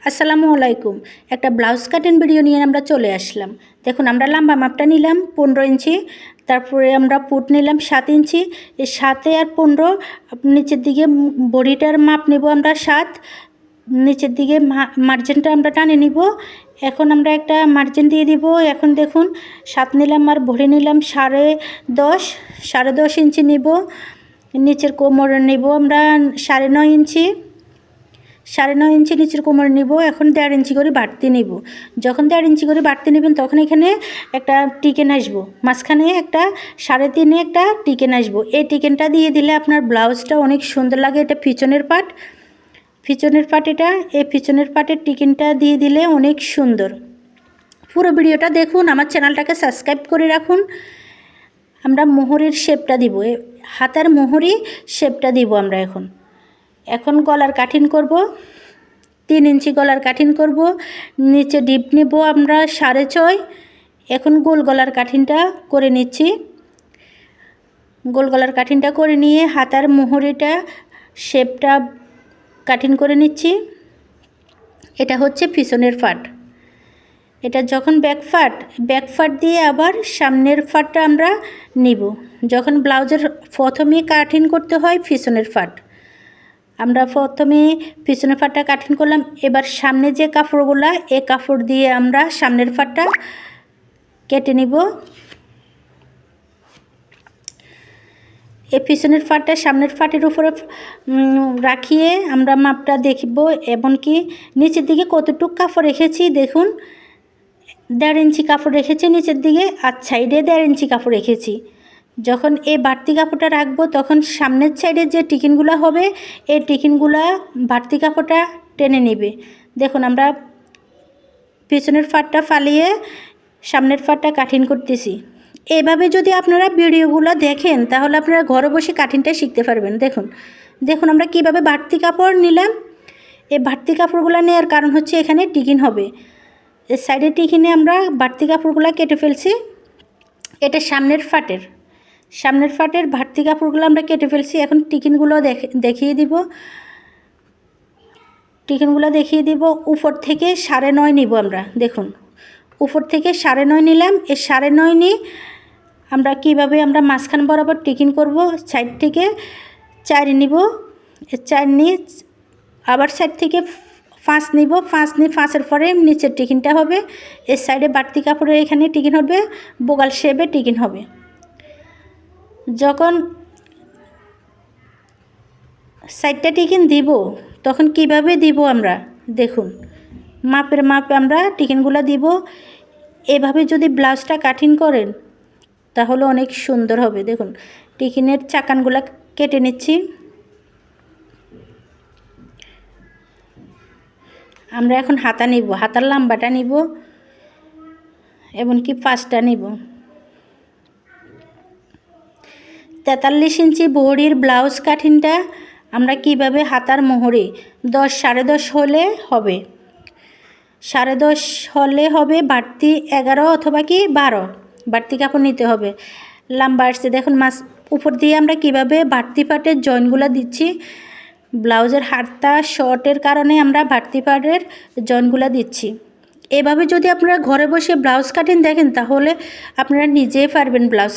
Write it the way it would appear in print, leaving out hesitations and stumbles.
আসসালামু আলাইকুম। একটা ব্লাউজ কাটিং ভিডিও নিয়ে আমরা চলে আসলাম। দেখুন আমরা লম্বা মাপটা নিলাম 15 ইঞ্চি, তারপরে আমরা পুট নিলাম 7 ইঞ্চি। এই 7 আর 15 নিচের দিকে বডিটার মাপ নেব আমরা 7, নিচের দিকে মার্জিনটা আমরা টানে নিব। এখন আমরা একটা মার্জিন দিয়ে দিব। এখন দেখুন 7 নিলাম আর ভরে নিলাম 10.5 ইঞ্চি নিব। নিচের কোমর নেব আমরা 9.5 ইঞ্চি, 9.5 ইঞ্চি নিচের কোমর নিব। এখন 1.5 ইঞ্চি করে বাড়তি নিব। যখন 1.5 ইঞ্চি করে বাড়তি নেবেন তখন এখানে একটা টিকেন আসবো, মাঝখানে একটা 3.5 একটা টিকেন আসবো। এই টিকেনটা দিয়ে দিলে আপনার ব্লাউজটা অনেক সুন্দর লাগে। এটা পিছনের পাট, এটা এই পিছনের পাটের টিকেনটা দিয়ে দিলে অনেক সুন্দর। পুরো ভিডিওটা দেখুন, আমার চ্যানেলটাকে সাবস্ক্রাইব করে রাখুন। আমরা মোহরের শেপটা দিব, হাতার মোহরি শেপটা দিব আমরা। এখন গলার কাটিং করব, 3 ইঞ্চি গলার কাটিং করব। নিচে ডিপ নেব আমরা 6.5। এখন গোল গলার কাটিংটা করে নিচ্ছি। গোল গলার কাটিংটা করে নিয়ে হাতার মোহরিটা শেপটা কাটিং করে নিচ্ছি। এটা হচ্ছে পিছনের পাট। এটা যখন ব্যাক পার্ট দিয়ে আবার সামনের পাটটা আমরা নিব। যখন ব্লাউজের প্রথমে কাটিং করতে হয় পিছনের পাট, আমরা প্রথমে পিছনের পাটটা কাটিং করলাম। এবার সামনে যে কাপড়গুলা, এই কাপড় দিয়ে আমরা সামনের পাটটা কেটে নিব। এই পিছনের পাটটা সামনের পাটের উপরে রাখিয়ে আমরা মাপটা দেখব, এমনকি নিচের দিকে কতটুকু কাপড় রেখেছি। দেখুন 1.5 ইঞ্চি কাপড় রেখেছি নিচের দিকে, আর সাইডে 1.5 ইঞ্চি কাপড় রেখেছি। যখন এই বাড়তি কাপড়টা রাখবো তখন সামনের সাইডে যে টিকিনগুলো হবে, এই টিকিনগুলা বাড়তি কাপড়টা টেনে নেবে। দেখুন আমরা পিছনের পাটটা ফালিয়ে সামনের পাটটা কাটিং করতেছি। এইভাবে যদি আপনারা ভিডিওগুলো দেখেন তাহলে আপনারা ঘরে বসে কাটিংটা শিখতে পারবেন। দেখুন আমরা কিভাবে বাড়তি কাপড় নিলাম। এই বাড়তি কাপড়গুলো নেওয়ার কারণ হচ্ছে এখানে টিকিন হবে। এই সাইডে টিকিনে আমরা বাড়তি কাপড়গুলো কেটে ফেলছি। এটা সামনের ফাটের বাড়তি কাপড়গুলো আমরা কেটে ফেলছি। এখন টিকিনগুলো দেখিয়ে দিব। উপর থেকে 9.5 নিব আমরা। দেখুন উপর থেকে 9.5 নিলাম। এই 9.5 নিয়ে আমরা কিভাবে আমরা মাঝখান বরাবর টিকিন করব। সাইড থেকে 4 নিব, 4 নিয়ে আবার সাইড থেকে 5 নিব। 5 নিয়ে 5-এর পরে নিচের টিকিনটা হবে। এর সাইডে বাড়তি কাপড়ের এখানে টিকিন হবে, বোগাল শেপে টিকিন হবে। যখন সাইডটা টিকিন দিব তখন কিভাবে দিব আমরা দেখুন, মাপে আমরা টিকিনগুলো দিব। এভাবে যদি ব্লাউজটা কাটিং করেন তাহলে অনেক সুন্দর হবে। দেখুন টিকিনের চাকানগুলো কেটে নিচ্ছি। আমরা এখন হাতা নিব, হাতার লম্বাটা নিব, এমনকি 5টা নিব। 43 ইঞ্চি বহরির ব্লাউজ কাটিংটা আমরা কিভাবে হাতার মোহরে 10-10.5 হলে হবে, 10.5 হলে হবে। বাড়তি 11 অথবা কি 12 বাড়তি কাপড় নিতে হবে। লম্বা আসছে দেখুন। উপর দিয়ে আমরা কিভাবে বাড়তি পাটের জয়েন্টগুলো দিচ্ছি। ব্লাউজের হাতটা শর্টের কারণে আমরা বাড়তি পাটের জয়েন্টগুলো দিচ্ছি। এভাবে যদি আপনারা ঘরে বসে ব্লাউজ কাটিং দেখেন তাহলে আপনারা নিজেই পারবেন ব্লাউজ